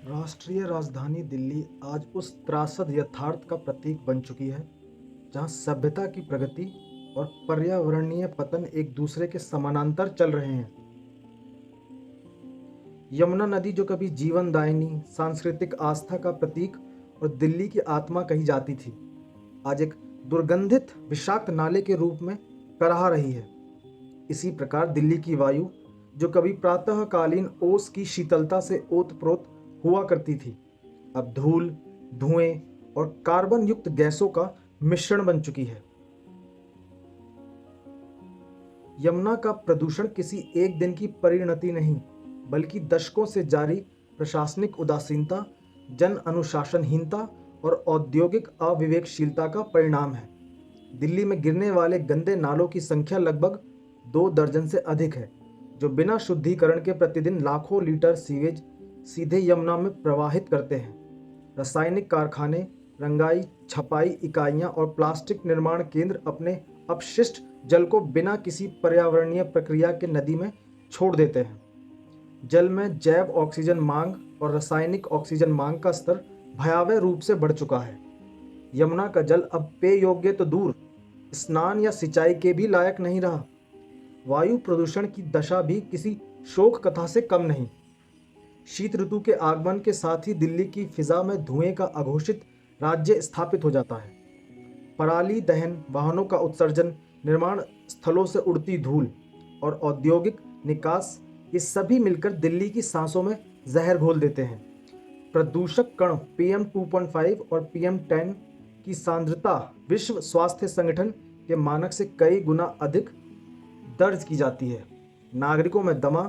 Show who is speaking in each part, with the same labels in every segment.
Speaker 1: राष्ट्रीय राजधानी दिल्ली आज उस त्रासद यथार्थ का प्रतीक बन चुकी है जहां सभ्यता की प्रगति और पर्यावरणीय पतन एक दूसरे के समानांतर चल रहे हैं। यमुना नदी जो कभी जीवनदायिनी सांस्कृतिक आस्था का प्रतीक और दिल्ली की आत्मा कही जाती थी, आज एक दुर्गंधित विषाक्त नाले के रूप में कराह रही है। इसी प्रकार दिल्ली की वायु जो कभी प्रातःकालीन ओस की शीतलता से ओतप्रोत हुआ करती थी, अब धूल, धुएं और कार्बन युक्त गैसों का मिश्रण बन चुकी है। यमुना का प्रदूषण किसी एक दिन की परिणति नहीं, बल्कि दशकों से जारी प्रशासनिक उदासीनता, जन अनुशासनहीनता और औद्योगिक अविवेकशीलता का परिणाम है। दिल्ली में गिरने वाले गंदे नालों की संख्या लगभग 2 दर्जन से अधिक है, जो बिना शुद्धिकरण के प्रतिदिन लाखों लीटर सीवेज सीधे यमुना में प्रवाहित करते हैं। रासायनिक कारखाने, रंगाई छपाई इकाइयां और प्लास्टिक निर्माण केंद्र अपने अपशिष्ट जल को बिना किसी पर्यावरणीय प्रक्रिया के नदी में छोड़ देते हैं। जल में जैव ऑक्सीजन मांग और रासायनिक ऑक्सीजन मांग का स्तर भयावह रूप से बढ़ चुका है। यमुना का जल अब पेय योग्य तो दूर, स्नान या सिंचाई के भी लायक नहीं रहा। वायु प्रदूषण की दशा भी किसी शोक कथा से कम नहीं। शीत ऋतु के आगमन के साथ ही दिल्ली की फिजा में धुएं का अघोषित राज्य स्थापित हो जाता है। पराली दहन, वाहनों का उत्सर्जन, निर्माण स्थलों से उड़ती धूल और औद्योगिक निकास, ये सभी मिलकर दिल्ली की सांसों में जहर घोल देते हैं। प्रदूषक कण PM 2.5 और PM 10 की सांद्रता विश्व स्वास्थ्य संगठन के मानक से कई गुना अधिक दर्ज की जाती है। नागरिकों में दमा,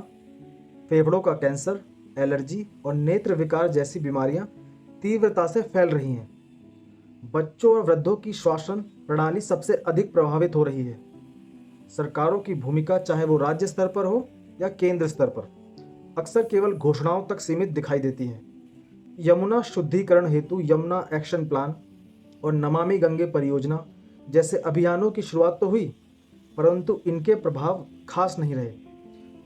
Speaker 1: फेफड़ों का कैंसर, एलर्जी और नेत्र विकार जैसी बीमारियां तीव्रता से फैल रही हैं। बच्चों और वृद्धों की श्वसन प्रणाली सबसे अधिक प्रभावित हो रही है। सरकारों की भूमिका, चाहे वो राज्य स्तर पर हो या केंद्र स्तर पर, अक्सर केवल घोषणाओं तक सीमित दिखाई देती है। यमुना शुद्धिकरण हेतु यमुना एक्शन प्लान और नमामि गंगे परियोजना जैसे अभियानों की शुरुआत तो हुई, परंतु इनके प्रभाव खास नहीं रहे।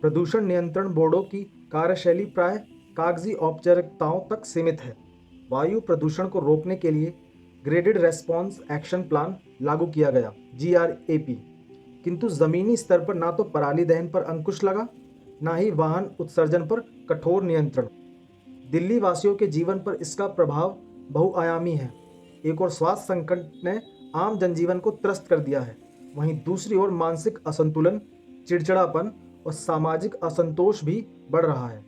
Speaker 1: प्रदूषण नियंत्रण बोर्डों की कार्यशैली प्राय कागजी औपचारिकताओं तक सीमित है। वायु प्रदूषण को रोकने के लिए ग्रेडेड रेस्पॉन्स एक्शन प्लान लागू किया गया, GRAP, किंतु जमीनी स्तर पर ना तो पराली दहन पर अंकुश लगा, ना ही वाहन उत्सर्जन पर कठोर नियंत्रण। दिल्ली वासियों के जीवन पर इसका प्रभाव बहुआयामी है। एक और स्वास्थ्य संकट ने आम जनजीवन को त्रस्त कर दिया है, वहीं दूसरी ओर मानसिक असंतुलन, चिड़चिड़ापन और सामाजिक असंतोष भी बढ़ रहा है।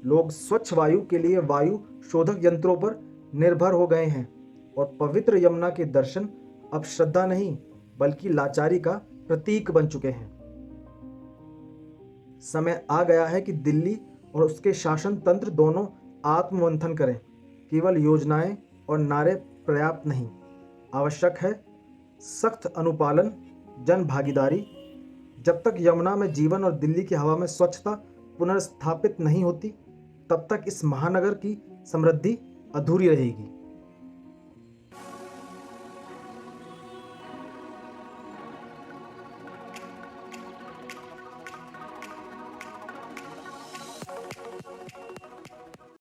Speaker 1: लोग स्वच्छ वायु के लिए वायु शोधक यंत्रों पर निर्भर हो गए हैं और पवित्र यमुना के दर्शन अब श्रद्धा नहीं, बल्कि लाचारी का प्रतीक बन चुके हैं। समय आ गया है कि दिल्ली और उसके शासन तंत्र दोनों आत्ममंथन करें। केवल योजनाएं और नारे पर्याप्त नहीं, आवश्यक है सख्त अनुपालन, जन भागीदारी। जब तक यमुना में जीवन और दिल्ली की हवा में स्वच्छता पुनर्स्थापित नहीं होती, तब तक इस महानगर की समृद्धि अधूरी रहेगी।